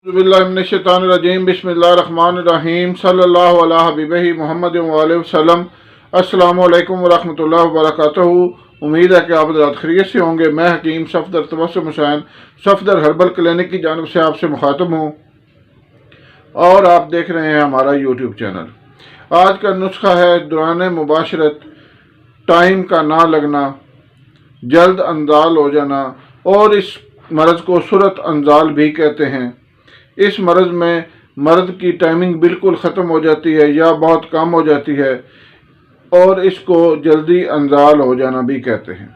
बिस्मिल्लाहिर्रहमानिर्रहीम बिस्मिल्लाहिर्रहमानिर्रहीम सल्लल्लाहु अला हबीबिही मुहम्मद व अलैहि वसल्लम। अस्सलामु अलैकुम व रहमतुल्लाहि व बरकातहू। उम्मीद है कि आप हज़रात खैरियत से होंगे। मैं हकीम सफदर तबस्सुम हुसैन सफदर हर्बल क्लिनिक की जानिब से आपसे मुखातब हूँ और आप देख रहे हैं हमारा यूट्यूब चैनल। आज का नुस्खा है दौरान मुबाशरत टाइम का ना लगना, जल्द अंजाल हो जाना, और इस मर्ज़ को सूरत अंजाल भी कहते हैं। इस मर्ज़ में मर्द की टाइमिंग बिल्कुल ख़त्म हो जाती है या बहुत कम हो जाती है और इसको जल्दी अंजाल हो जाना भी कहते हैं।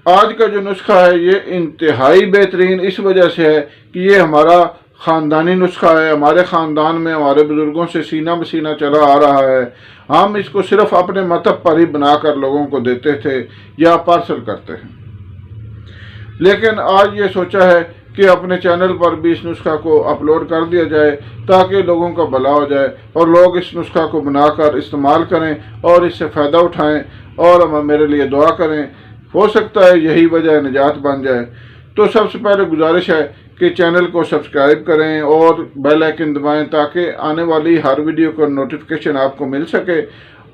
आज का जो नुस्खा है ये इंतहाई बेहतरीन इस वजह से है कि ये हमारा ख़ानदानी नुस्खा है। हमारे ख़ानदान में हमारे बुज़ुर्गों से सीना बसीना चला आ रहा है। हम इसको सिर्फ़ अपने मतब पर ही बनाकर लोगों को देते थे या पार्सल करते हैं, लेकिन आज ये सोचा है कि अपने चैनल पर भी इस नुस्खा को अपलोड कर दिया जाए ताकि लोगों का भला हो जाए और लोग इस नुस्खा को बनाकर इस्तेमाल करें और इससे फ़ायदा उठाएं और हम मेरे लिए दुआ करें। हो सकता है यही वजह निजात बन जाए। तो सबसे पहले गुजारिश है कि चैनल को सब्सक्राइब करें और बेल आइकन दबाएं ताकि आने वाली हर वीडियो का नोटिफिकेशन आपको मिल सके,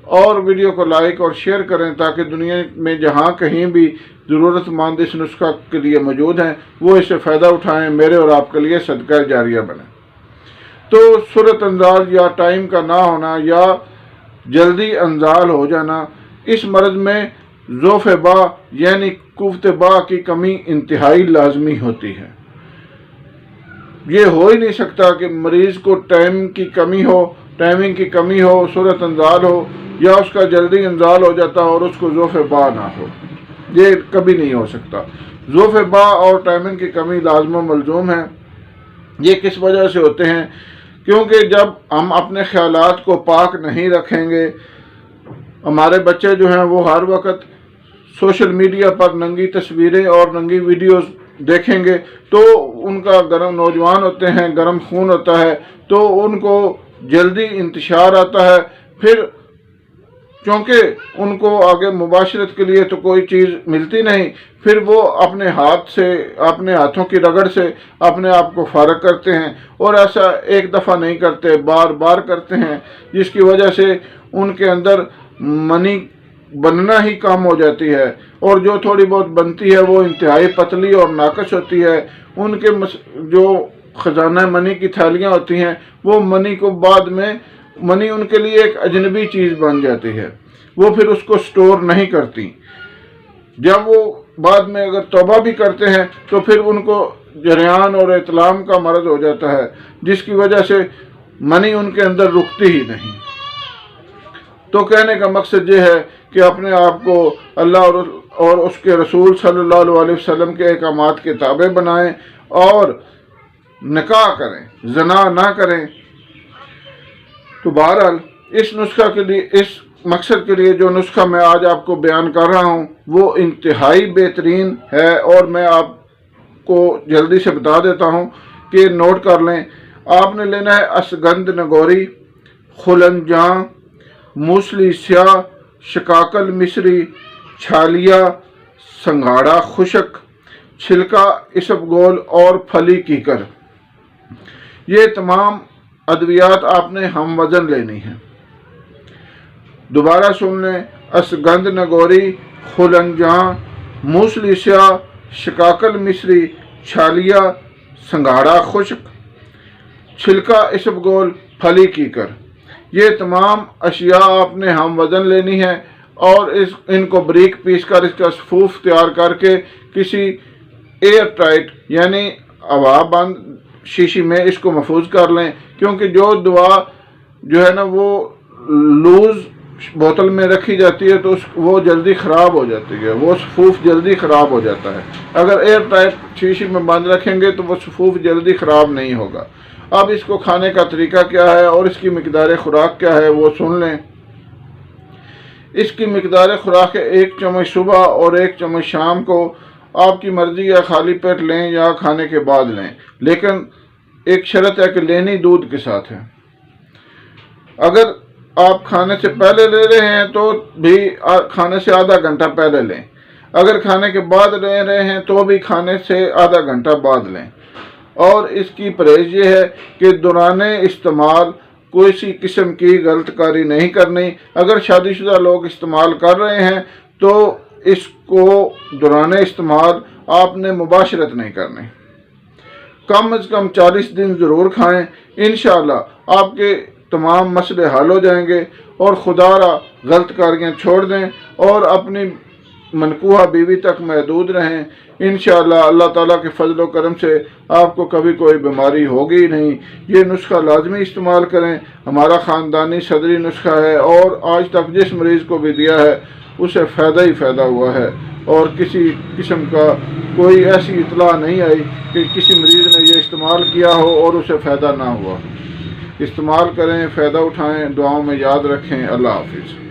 और वीडियो को लाइक और शेयर करें ताकि दुनिया में जहाँ कहीं भी ज़रूरतमंद इस नुस्खा के लिए मौजूद हैं वो इससे फ़ायदा उठाएं, मेरे और आपके लिए सदका जारिया बने। तो सूरत अंजाल या टाइम का ना होना या जल्दी अंजाल हो जाना, इस मर्ज़ में ज़ौफ़ बा यानी कुव्वत बा की कमी इंतहाई लाजमी होती है। ये हो ही नहीं सकता कि मरीज़ को टाइमिंग की कमी हो, सूरत अंजाल हो या उसका जल्दी अंजाल हो जाता हो और उसको ज़ौफ़ बा ना हो। ये कभी नहीं हो सकता। ज़ौफ़ बा और टाइमिंग की कमी लाज़िम मलज़ूम है। ये किस वजह से होते हैं? क्योंकि जब हम अपने ख्यालात को पाक नहीं रखेंगे, हमारे बच्चे जो हैं वो हर वक्त सोशल मीडिया पर नंगी तस्वीरें और नंगी वीडियोस देखेंगे तो उनका गर्म नौजवान होते हैं, गर्म खून होता है, तो उनको जल्दी इंतशार आता है। फिर क्योंकि उनको आगे मुबाशरत के लिए तो कोई चीज़ मिलती नहीं, फिर वो अपने हाथों की रगड़ से अपने आप को फारग करते हैं, और ऐसा एक दफ़ा नहीं करते, बार बार करते हैं, जिसकी वजह से उनके अंदर मनी बनना ही कम हो जाती है, और जो थोड़ी बहुत बनती है वो इंतहाई पतली और नाकस होती है। उनके जो ख़जाना मनी की थैलियाँ होती हैं वो मनी उनके लिए एक अजनबी चीज़ बन जाती है। वो फिर उसको स्टोर नहीं करती। जब वो बाद में अगर तौबा भी करते हैं तो फिर उनको जरियान और इतलाम का मर्ज़ हो जाता है, जिसकी वजह से मनी उनके अंदर रुकती ही नहीं। तो कहने का मकसद ये है कि अपने आप को अल्लाह और उसके रसूल सल्लल्लाहु अलैहि वसल्लम के अहकामात के ताबे बनाएं और निकाह करें, ज़ना ना करें। तो बहरहाल इस नुस्खा के लिए, इस मकसद के लिए जो नुस्खा मैं आज आपको बयान कर रहा हूँ वो इंतहाई बेहतरीन है, और मैं आपको जल्दी से बता देता हूँ कि नोट कर लें। आपने लेना है असगंध नगोरी, खुलंजां, मूसली स्याह, शिकाकल मिस्री, छालिया, संघाड़ा खुशक, छिलका इसबगोल और फली कीकर। ये तमाम अद्वियात आपने हम वज़न लेनी है। दोबारा सुन लें। असगंध नगोरी, खुलंजां, मूसली स्याह, शिकाकल मिस्री, छालिया, संघाड़ा खुश्क, छिलका इसबगोल, फली कीकर। ये तमाम अशिया आपने हम वज़न लेनी है और इनको बारीक पीस कर इसका सफूफ तैयार करके किसी एयर टाइट यानी हवा बंद शीशी में इसको महफूज कर लें, क्योंकि जो दवा जो है ना वो लूज़ बोतल में रखी जाती है तो वो जल्दी ख़राब हो जाती है, वो सफूफ जल्दी ख़राब हो जाता है। अगर एयर टाइट शीशी में बंद रखेंगे तो वो सफूफ जल्दी ख़राब नहीं होगा। अब इसको खाने का तरीका क्या है और इसकी मिकदार खुराक क्या है वो सुन लें। इसकी मिकदार खुराक है 1 चम्मच सुबह और 1 चम्मच शाम को। आपकी मर्ज़ी है खाली पेट लें या खाने के बाद लें, लेकिन एक शर्त है कि लेनी दूध के साथ है। अगर आप खाने से पहले ले रहे हैं तो भी खाने से आधा घंटा पहले लें। अगर खाने के बाद ले रहे हैं तो भी खाने से आधा घंटा बाद लें। اور اس کی پرہیز یہ ہے کہ دوران استعمال کوئی قسم کی غلط کاری نہیں کرنی۔ اگر شادی شدہ لوگ استعمال کر رہے ہیں تو اس کو دوران استعمال آپ نے مباشرت نہیں کرنی۔ کم از کم 40 دن ضرور کھائیں، انشاءاللہ آپ کے تمام مسئلے حل ہو جائیں گے، اور خدا را غلط کاریاں چھوڑ دیں اور اپنی منکوحہ بیوی تک محدود رہیں۔ انشاءاللہ اللہ تعالیٰ کے فضل و کرم سے آپ کو کبھی کوئی بیماری ہوگی نہیں۔ یہ نسخہ لازمی استعمال کریں، ہمارا خاندانی صدری نسخہ ہے، اور آج تک جس مریض کو بھی دیا ہے اسے فائدہ ہی فائدہ ہوا ہے، اور کسی قسم کا کوئی ایسی اطلاع نہیں آئی کہ کسی مریض نے یہ استعمال کیا ہو اور اسے فائدہ نہ ہوا۔ استعمال کریں، فائدہ اٹھائیں، دعاؤں میں یاد رکھیں۔ اللہ حافظ۔